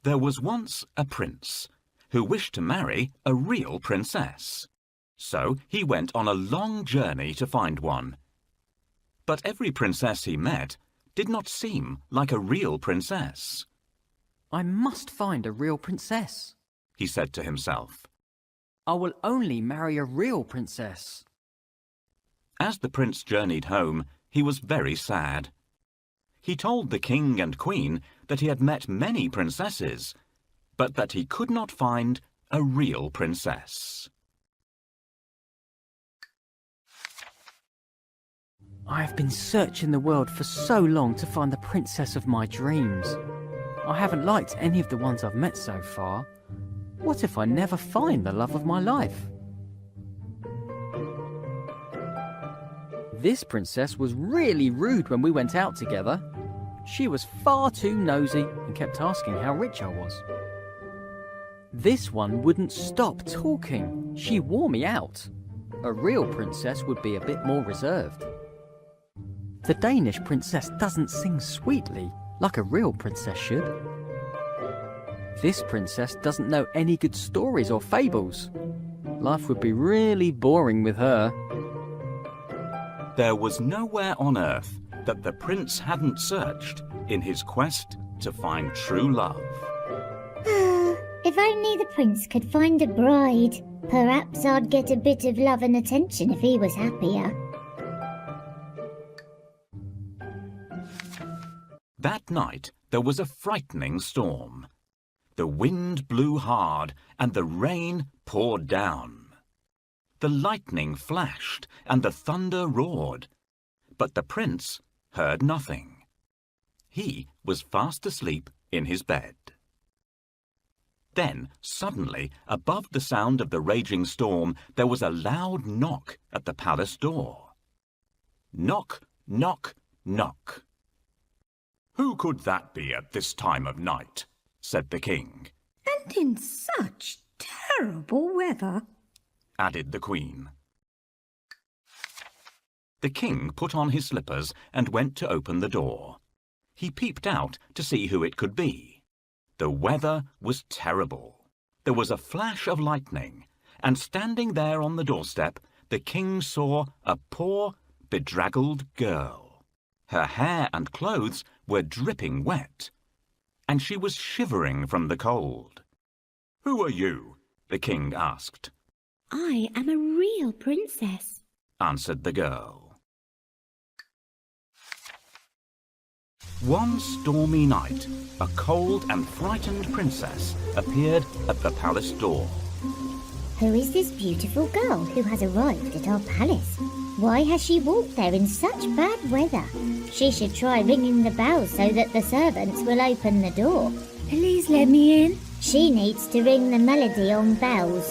There was once a prince who wished to marry a real princess. So he went on a long journey to find one. But every princess he met did not seem like a real princess. I must find a real princess, he said to himself. I will only marry a real princess. As the prince journeyed home, he was very sad. He told the king and queen that he had met many princesses, but that he could not find a real princess. I have been searching the world for so long to find the princess of my dreams. I haven't liked any of the ones I've met so far. What if I never find the love of my life? This princess was really rude when we went out together. She was far too nosy and kept asking how rich I was. This one wouldn't stop talking. She wore me out. A real princess would be a bit more reserved. The Danish princess doesn't sing sweetly like a real princess should. This princess doesn't know any good stories or fables. Life would be really boring with her. There was nowhere on earth that the prince hadn't searched in his quest to find true love. If only the prince could find a bride. Perhaps I'd get a bit of love and attention if he was happier. That night there was a frightening storm. The wind blew hard and the rain poured down. The lightning flashed and the thunder roared, but the prince heard nothing. He was fast asleep in his bed. Then, suddenly, above the sound of the raging storm, there was a loud knock at the palace door. Knock, knock, knock. "Who could that be at this time of night?" said the king. "And in such terrible weather," added the queen. The king put on his slippers and went to open the door. He peeped out to see who it could be. The weather was terrible. There was a flash of lightning, and standing there on the doorstep, the king saw a poor, bedraggled girl. Her hair and clothes were dripping wet, and she was shivering from the cold. "Who are you?" the king asked. I am a real princess, answered the girl. One stormy night, a cold and frightened princess appeared at the palace door. Who is this beautiful girl who has arrived at our palace? Why has she walked there in such bad weather? She should try ringing the bell so that the servants will open the door. "Please let me in." She needs to ring the melody on bells.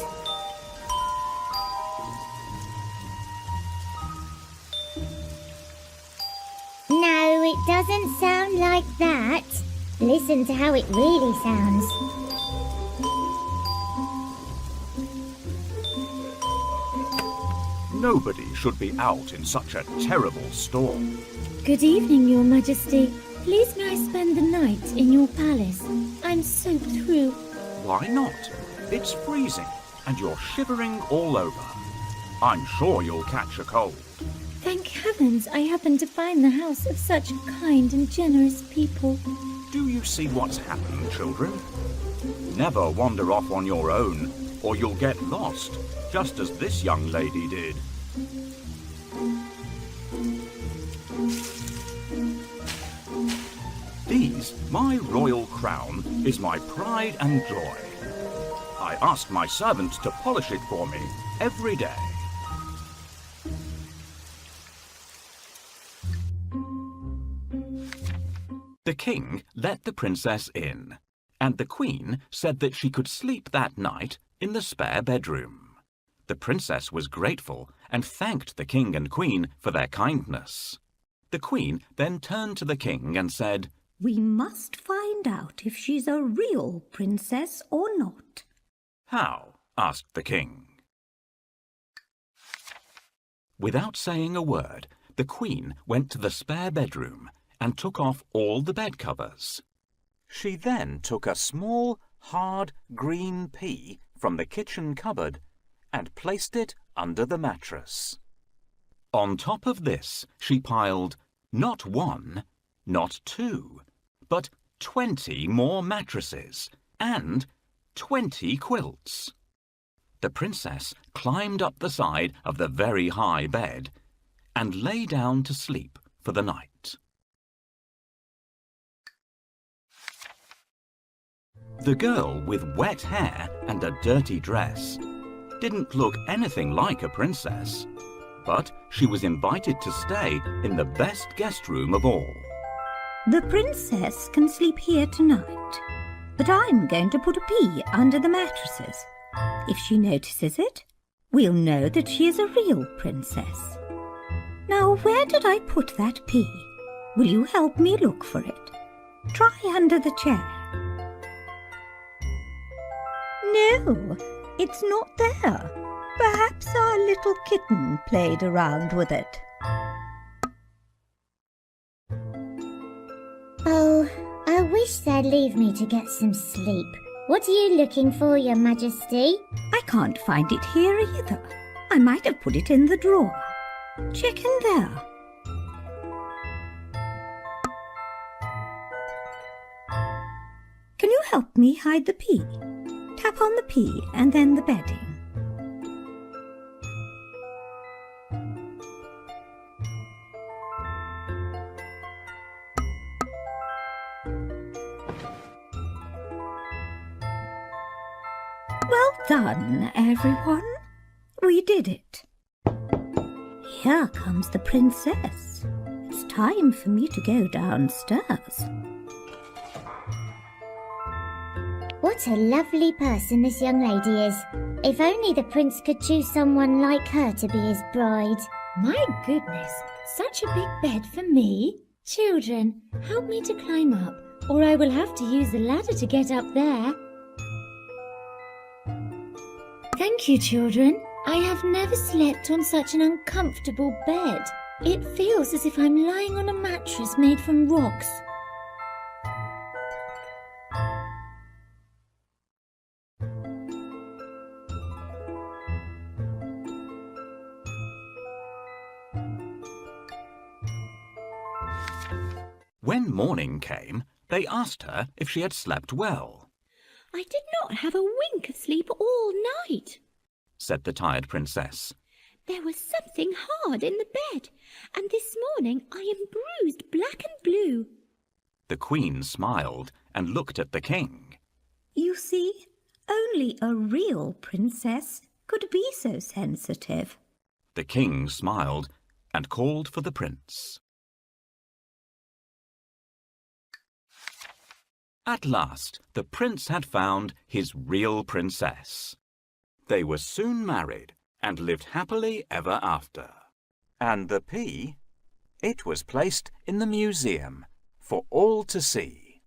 No, it doesn't sound like that. Listen to how it really sounds. Nobody should be out in such a terrible storm. "Good evening, Your Majesty. Please may I spend the night in your palace? I'm soaked through." Why not? It's freezing and you're shivering all over. I'm sure you'll catch a cold. "Thank heavens I happened to find the house of such kind and generous people." Do you see what's happened, children? Never wander off on your own, or you'll get lost, just as this young lady did. My royal crown is my pride and joy. I ask my servants to polish it for me every day. The king let the princess in, and the queen said that she could sleep that night in the spare bedroom. The princess was grateful and thanked the king and queen for their kindness. The queen then turned to the king and said, "We must find out if she's a real princess or not." "How?" asked the king. Without saying a word, the queen went to the spare bedroom and took off all the bed covers. She then took a small, hard, green pea from the kitchen cupboard and placed it under the mattress. On top of this, she piled not 1, not 2, but 20 more mattresses and 20 quilts. The princess climbed up the side of the very high bed and lay down to sleep for the night. The girl with wet hair and a dirty dress didn't look anything like a princess, but she was invited to stay in the best guest room of all. The princess can sleep here tonight, but I'm going to put a pea under the mattresses. If she notices it, we'll know that she is a real princess. Now, where did I put that pea? Will you help me look for it? Try under the chair. No, it's not there. Perhaps our little kitten played around with it. Oh, I wish they'd leave me to get some sleep. What are you looking for, Your Majesty? I can't find it here either. I might have put it in the drawer. Check in there. Can you help me hide the pea? Tap on the pea and then the bedding. Well done, everyone. We did it. Here comes the princess. It's time for me to go downstairs. What a lovely person this young lady is. If only the prince could choose someone like her to be his bride. My goodness, such a big bed for me. Children, help me to climb up, or I will have to use the ladder to get up there. Thank you, children. I have never slept on such an uncomfortable bed. It feels as if I'm lying on a mattress made from rocks. When morning came, they asked her if she had slept well, I did not have a wink of sleep all night, said the tired princess. There was something hard in the bed, and this morning I am bruised black and blue. The queen smiled and looked at the king. You see, only a real princess could be so sensitive. The king smiled and called for the prince. At last, the prince had found his real princess. They were soon married and lived happily ever after. And the pea? It was placed in the museum for all to see.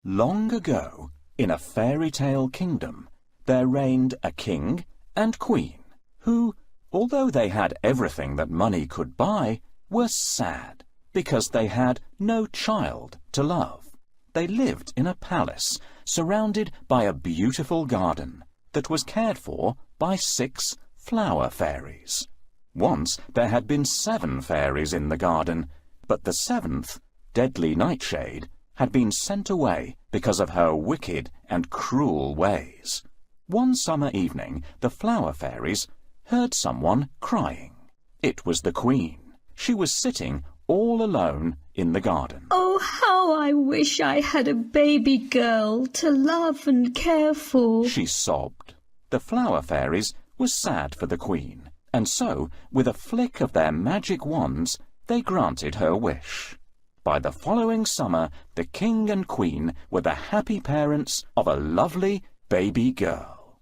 Long ago, in a fairy tale kingdom, there reigned a king and queen who, although they had everything that money could buy, were sad because they had no child to love. They lived in a palace surrounded by a beautiful garden that was cared for by 6 flower fairies. Once there had been 7 fairies in the garden, but the 7th, Deadly Nightshade, had been sent away because of her wicked and cruel ways. One summer evening, the flower fairies heard someone crying. It was the queen. She was sitting all alone in the garden. Oh, how I wish I had a baby girl to love and care for, she sobbed. The flower fairies were sad for the queen, and so, with a flick of their magic wands, they granted her wish. By the following summer, the king and queen were the happy parents of a lovely baby girl.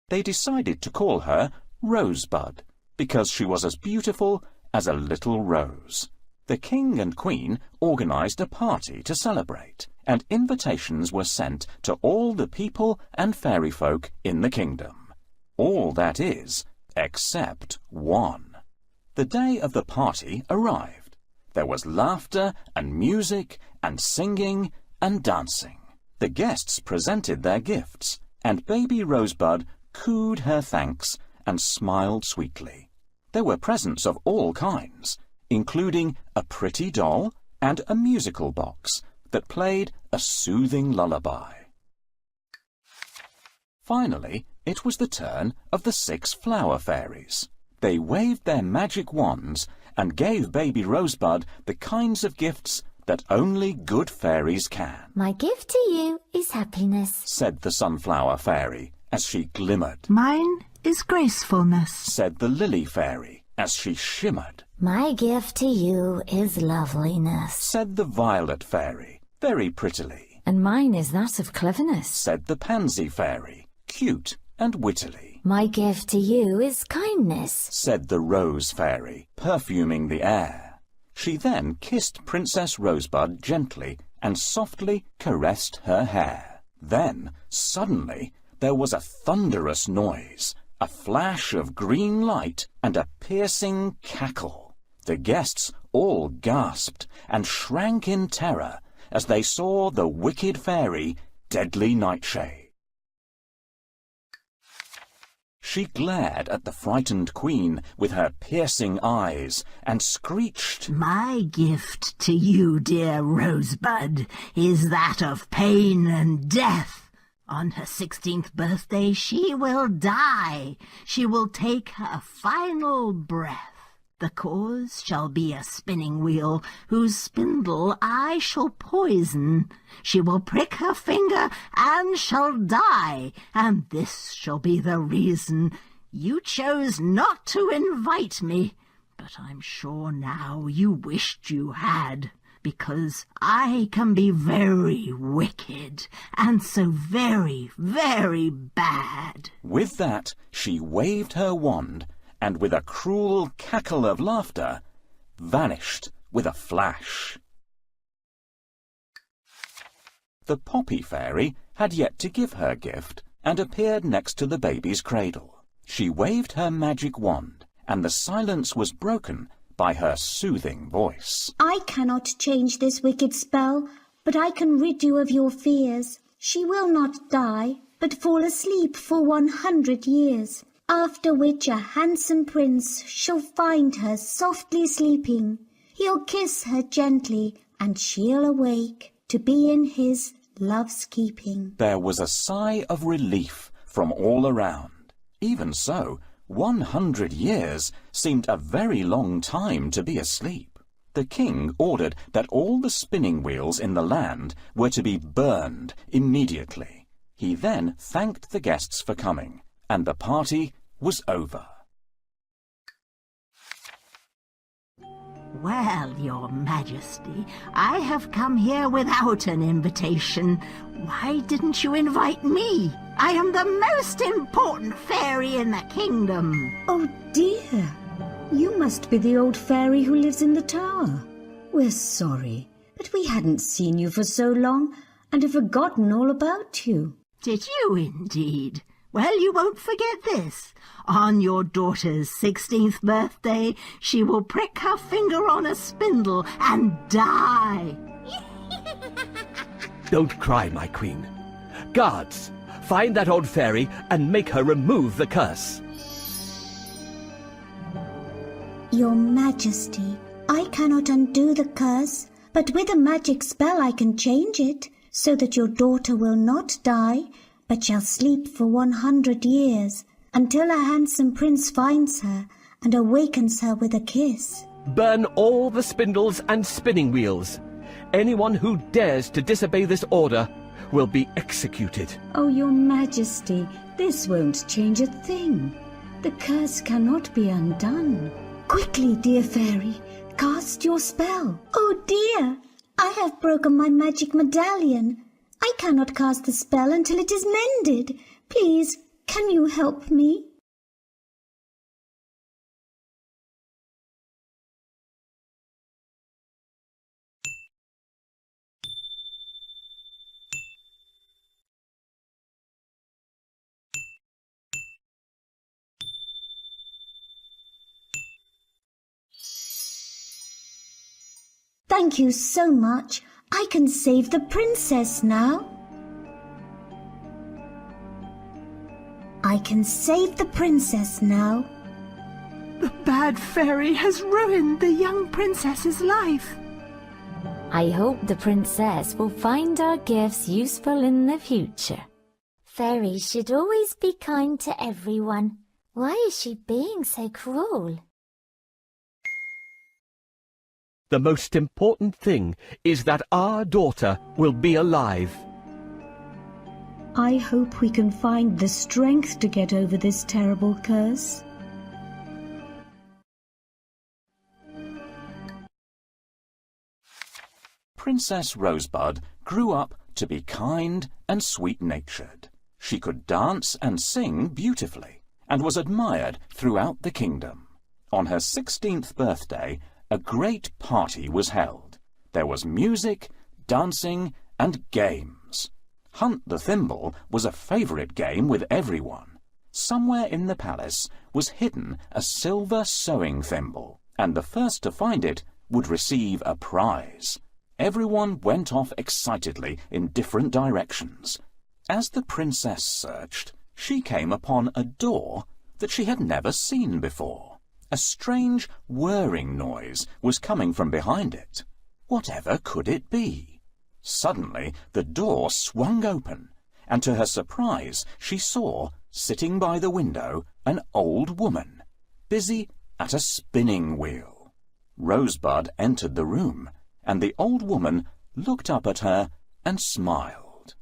They decided to call her Rosebud, because she was as beautiful as a little rose. The king and queen organised a party to celebrate, and invitations were sent to all the people and fairy folk in the kingdom. All, that is, except one. The day of the party arrived. There was laughter and music and singing and dancing. The guests presented their gifts, and baby Rosebud cooed her thanks and smiled sweetly. There were presents of all kinds, including a pretty doll and a musical box that played a soothing lullaby. Finally, it was the turn of the 6 flower fairies. They waved their magic wands and gave baby Rosebud the kinds of gifts that only good fairies can. My gift to you is happiness, Said the sunflower fairy as she glimmered. Mine is gracefulness, Said the lily fairy as she shimmered. My gift to you is loveliness, Said the violet fairy very prettily. and mine is that of cleverness. Said the pansy fairy cute and wittily. My gift to you is kindness. Said the rose fairy perfuming the air. She then kissed Princess Rosebud gently and softly caressed her hair. Then, suddenly, there was a thunderous noise, a flash of green light, and a piercing cackle. The guests all gasped and shrank in terror as they saw the wicked fairy, Deadly Nightshade. She glared at the frightened queen with her piercing eyes and screeched, My gift to you, dear Rosebud, is that of pain and death. On her 16th birthday she will die. She will take her final breath. The cause shall be a spinning wheel, whose spindle I shall poison. She will prick her finger and shall die, and this shall be the reason. You chose not to invite me, but I'm sure now you wished you had, because I can be very wicked, and so very, very bad. With that, she waved her wand, and with a cruel cackle of laughter, vanished with a flash. The poppy fairy had yet to give her gift, and appeared next to the baby's cradle. She waved her magic wand, and the silence was broken by her soothing voice. I cannot change this wicked spell, but I can rid you of your fears. She will not die, but fall asleep for 100 years. After which a handsome prince shall find her softly sleeping. He'll kiss her gently, and she'll awake to be in his love's keeping. There was a sigh of relief from all around. Even so, 100 years seemed a very long time to be asleep. The king ordered that all the spinning wheels in the land were to be burned immediately. He then thanked the guests for coming, and the party was over. Well, your majesty, I have come here without an invitation. Why didn't you invite me? I am the most important fairy in the kingdom. Oh dear, you must be the old fairy who lives in the tower. We're sorry, but we hadn't seen you for so long and have forgotten all about you. Did you indeed? Well, you won't forget this. On your daughter's 16th birthday, she will prick her finger on a spindle and die. Don't cry, my queen. Guards, find that old fairy and make her remove the curse. Your Majesty, I cannot undo the curse, but with a magic spell I can change it, so that your daughter will not die, but shall sleep for 100 years, until a handsome prince finds her and awakens her with a kiss. Burn all the spindles and spinning wheels. Anyone who dares to disobey this order will be executed. Oh, your Majesty, this won't change a thing. The curse cannot be undone. Quickly, dear fairy, cast your spell. Oh dear, I have broken my magic medallion. I cannot cast the spell until it is mended. Please, can you help me? Thank you so much. I can save the princess now. I can save the princess now. The bad fairy has ruined the young princess's life. I hope the princess will find our gifts useful in the future. Fairies should always be kind to everyone. Why is she being so cruel? The most important thing is that our daughter will be alive. I hope we can find the strength to get over this terrible curse. Princess Rosebud grew up to be kind and sweet-natured. She could dance and sing beautifully, and was admired throughout the kingdom. On her 16th birthday, a great party was held. There was music, dancing, and games. Hunt the Thimble was a favourite game with everyone. Somewhere in the palace was hidden a silver sewing thimble, and the first to find it would receive a prize. Everyone went off excitedly in different directions. As the princess searched, she came upon a door that she had never seen before. A strange whirring noise was coming from behind it. Whatever could it be? Suddenly the door swung open, and to her surprise she saw, sitting by the window, an old woman, busy at a spinning wheel. Rosebud entered the room, and the old woman looked up at her and smiled.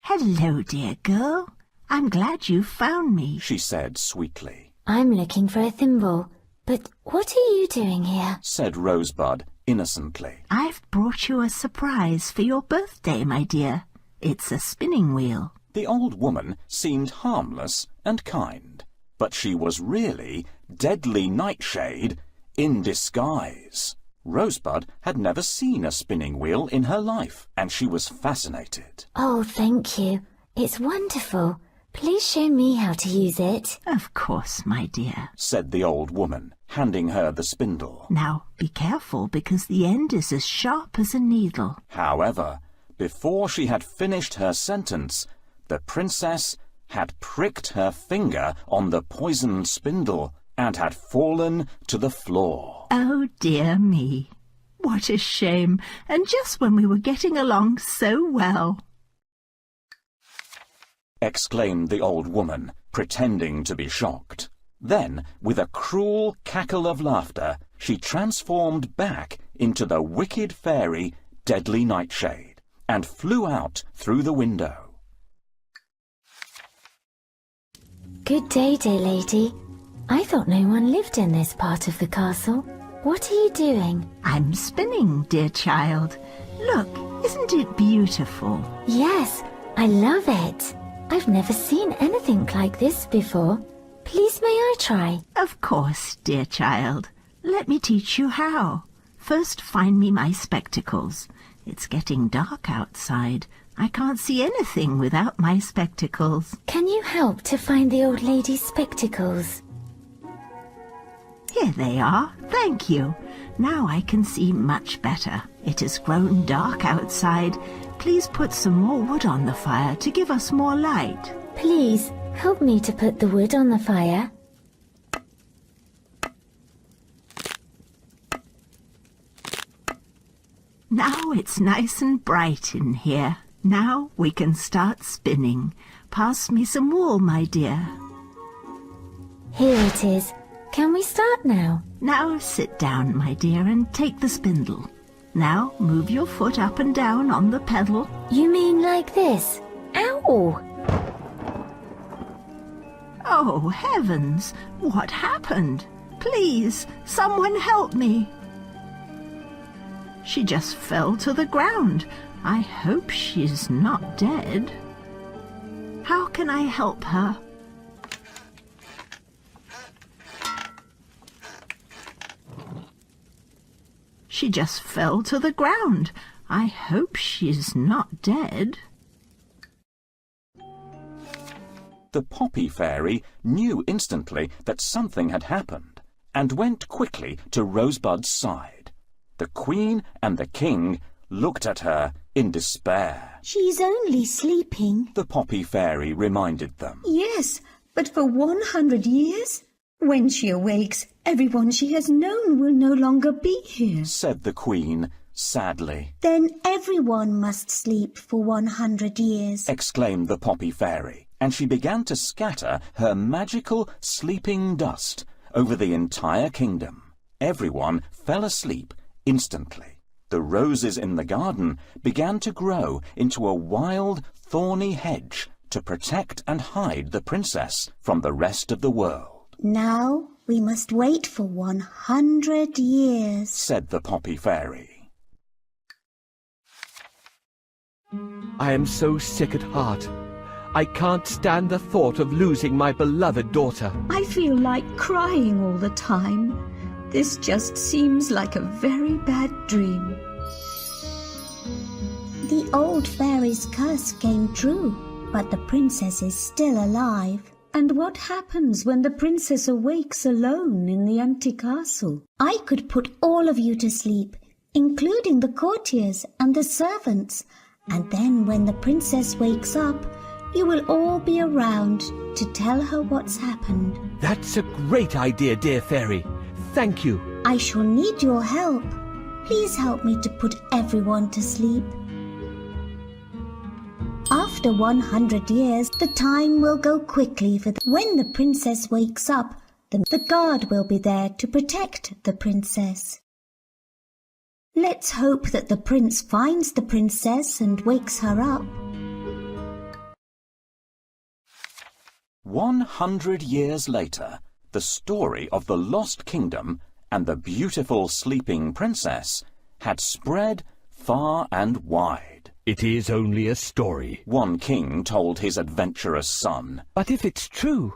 Hello, dear girl. I'm glad you found me, She said sweetly. I'm looking for a thimble. But what are you doing here? Said Rosebud innocently. I've brought you a surprise for your birthday, my dear. It's a spinning wheel. The old woman seemed harmless and kind, but she was really Deadly Nightshade in disguise. Rosebud had never seen a spinning wheel in her life, and she was fascinated. Oh, thank you. It's wonderful. Please show me how to use it. Of course, my dear, Said the old woman, handing her the spindle. Now, be careful, because the end is as sharp as a needle. However, before she had finished her sentence, the princess had pricked her finger on the poisoned spindle and had fallen to the floor. Oh, dear me. What a shame, and just when we were getting along so well. Exclaimed the old woman, pretending to be shocked. Then, with a cruel cackle of laughter, she transformed back into the wicked fairy Deadly Nightshade and flew out through the window. Good day, dear lady. I thought no one lived in this part of the castle. What are you doing? I'm spinning, dear child. Look, isn't it beautiful? Yes, I love it. I've never seen anything like this before. Please may I try? Of course, dear child. Let me teach you how. First, find me my spectacles. It's getting dark outside. I can't see anything without my spectacles. Can you help to find the old lady's spectacles? Here they are. Thank you. Now I can see much better. It has grown dark outside. Please put some more wood on the fire to give us more light. Please, help me to put the wood on the fire. Now it's nice and bright in here. Now we can start spinning. Pass me some wool, my dear. Here it is. Can we start now? Now sit down, my dear, and take the spindle. Now move your foot up and down on the pedal. You mean like this? Ow! Oh, heavens! What happened? Please, someone help me. She just fell to the ground. I hope she's not dead. How can I help her? She just fell to the ground. I hope she's not dead. The Poppy Fairy knew instantly that something had happened, and went quickly to Rosebud's side. The Queen and the King looked at her in despair. She's only sleeping. The Poppy Fairy reminded them. Yes, but for 100 years? When she awakes, everyone she has known will no longer be here, Said the Queen sadly. Then everyone must sleep for 100 years. Exclaimed the Poppy Fairy, and she began to scatter her magical sleeping dust over the entire kingdom. Everyone fell asleep instantly. The roses in the garden began to grow into a wild, thorny hedge to protect and hide the princess from the rest of the world. Now we must wait for 100 years, Said the Poppy Fairy. I am so sick at heart. I can't stand the thought of losing my beloved daughter. I feel like crying all the time. This just seems like a very bad dream. The old fairy's curse came true, but the princess is still alive. And what happens when the princess awakes alone in the empty castle? I could put all of you to sleep, including the courtiers and the servants, and then when the princess wakes up, you will all be around to tell her what's happened. That's a great idea, dear fairy. Thank you. I shall need your help. Please help me to put everyone to sleep. After 100 years, the time will go quickly when the princess wakes up, the guard will be there to protect the princess. Let's hope that the prince finds the princess and wakes her up. 100 years later, the story of the lost kingdom and the beautiful sleeping princess had spread far and wide. It is only a story. One king told his adventurous son. But if it's true,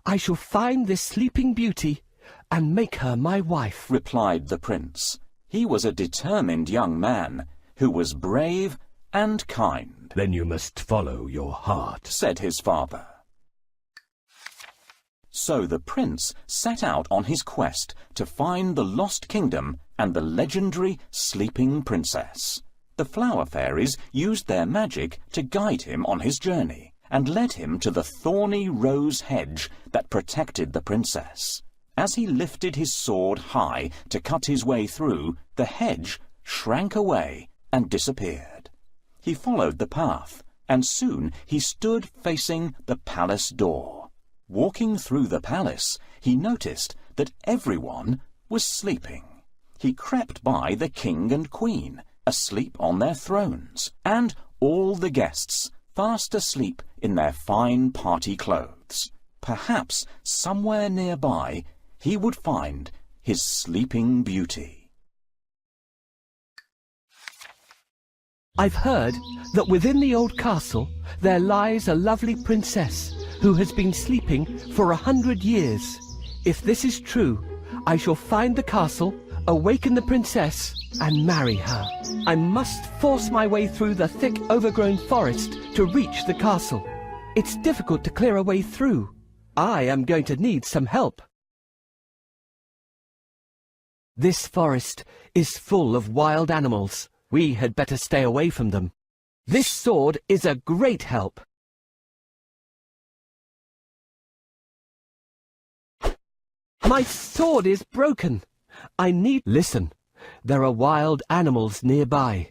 I shall find this sleeping beauty and make her my wife, Replied the prince. He was a determined young man who was brave and kind. Then you must follow your heart, Said his father. So the prince set out on his quest to find the lost kingdom and the legendary sleeping princess. The flower fairies used their magic to guide him on his journey and led him to the thorny rose hedge that protected the princess. As he lifted his sword high to cut his way through, the hedge shrank away and disappeared. He followed the path, and soon he stood facing the palace door. Walking through the palace, he noticed that everyone was sleeping. He crept by the king and queen, asleep on their thrones, and all the guests fast asleep in their fine party clothes. Perhaps somewhere nearby he would find his sleeping beauty. I've heard that within the old castle there lies a lovely princess who has been sleeping for 100 years. If this is true, I shall find the castle, awaken the princess, and marry her. I must force my way through the thick, overgrown forest to reach the castle. It's difficult to clear a way through. I am going to need some help. This forest is full of wild animals. We had better stay away from them. This sword is a great help. My sword is broken. I need... Listen, there are wild animals nearby.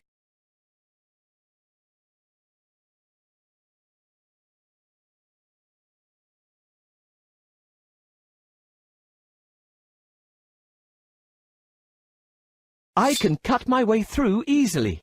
I can cut my way through easily.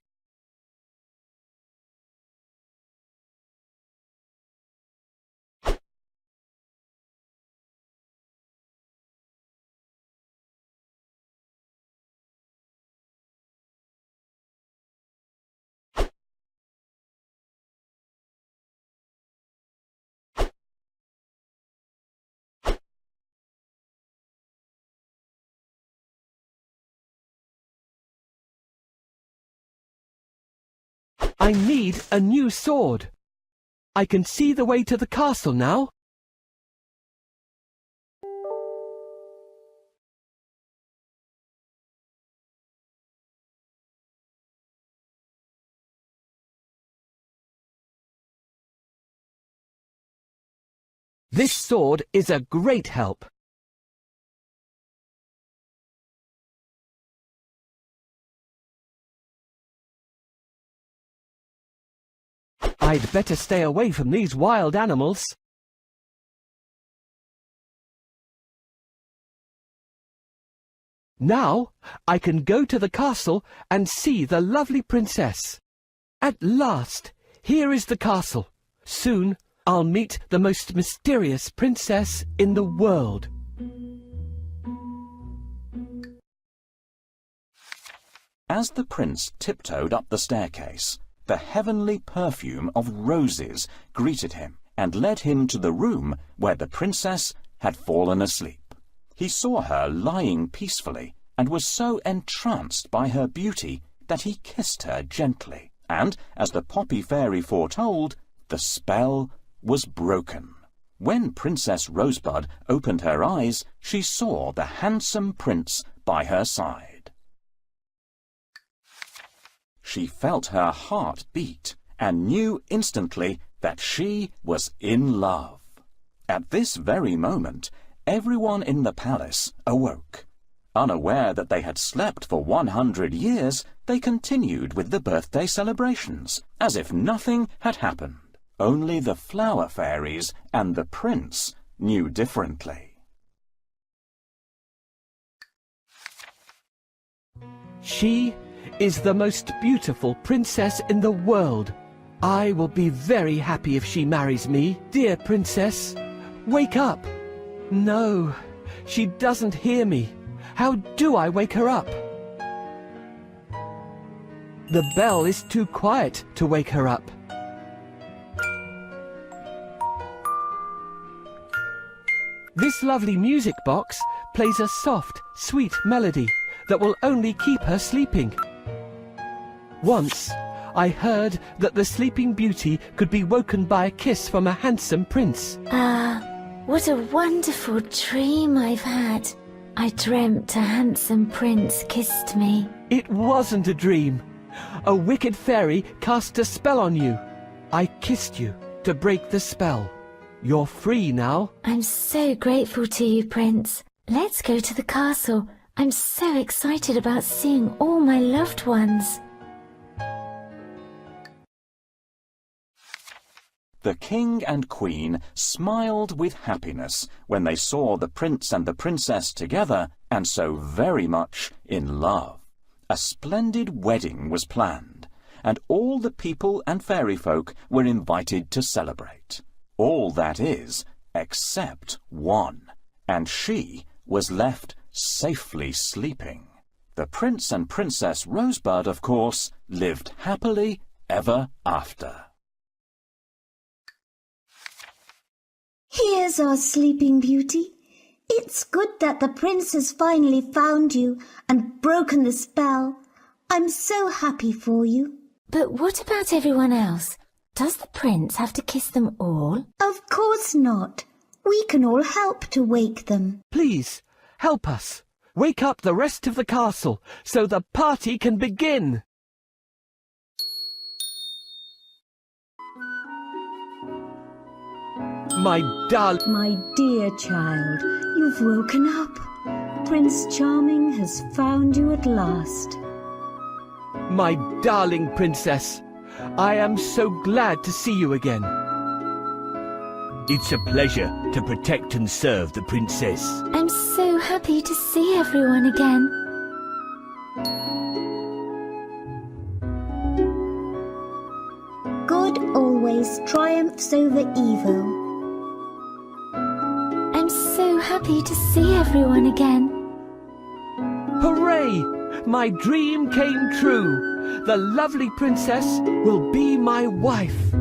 I need a new sword. I can see the way to the castle now. This sword is a great help. I'd better stay away from these wild animals. Now I can go to the castle and see the lovely princess. At last, here is the castle. Soon I'll meet the most mysterious princess in the world. As the prince tiptoed up the staircase, the heavenly perfume of roses greeted him and led him to the room where the princess had fallen asleep. He saw her lying peacefully and was so entranced by her beauty that he kissed her gently, and, as the poppy fairy foretold, the spell was broken. When Princess Rosebud opened her eyes, she saw the handsome prince by her side. She felt her heart beat and knew instantly that she was in love. At this very moment, everyone in the palace awoke. Unaware that they had slept for 100 years, they continued with the birthday celebrations, as if nothing had happened. Only the flower fairies and the prince knew differently. She is the most beautiful princess in the world. I will be very happy if she marries me. Dear princess, wake up. No, she doesn't hear me. How do I wake her up? The bell is too quiet to wake her up. This lovely music box plays a soft, sweet melody that will only keep her sleeping. Once, I heard that the Sleeping Beauty could be woken by a kiss from a handsome prince. What a wonderful dream I've had. I dreamt a handsome prince kissed me. It wasn't a dream. A wicked fairy cast a spell on you. I kissed you to break the spell. You're free now. I'm so grateful to you, Prince. Let's go to the castle. I'm so excited about seeing all my loved ones. The king and queen smiled with happiness when they saw the prince and the princess together and so very much in love. A splendid wedding was planned, and all the people and fairy folk were invited to celebrate. All that is, except one, and she was left safely sleeping. The prince and princess Rosebud, of course, lived happily ever after. Here's our Sleeping Beauty. It's good that the prince has finally found you and broken the spell. I'm so happy for you. But what about everyone else? Does the prince have to kiss them all? Of course not. We can all help to wake them. Please, help us. Wake up the rest of the castle so the party can begin. My dear child, you've woken up. Prince Charming has found you at last. My darling princess, I am so glad to see you again. It's a pleasure to protect and serve the princess. I'm so happy to see everyone again. Good always triumphs over evil. I'm so happy to see everyone again. Hooray! My dream came true. The lovely princess will be my wife.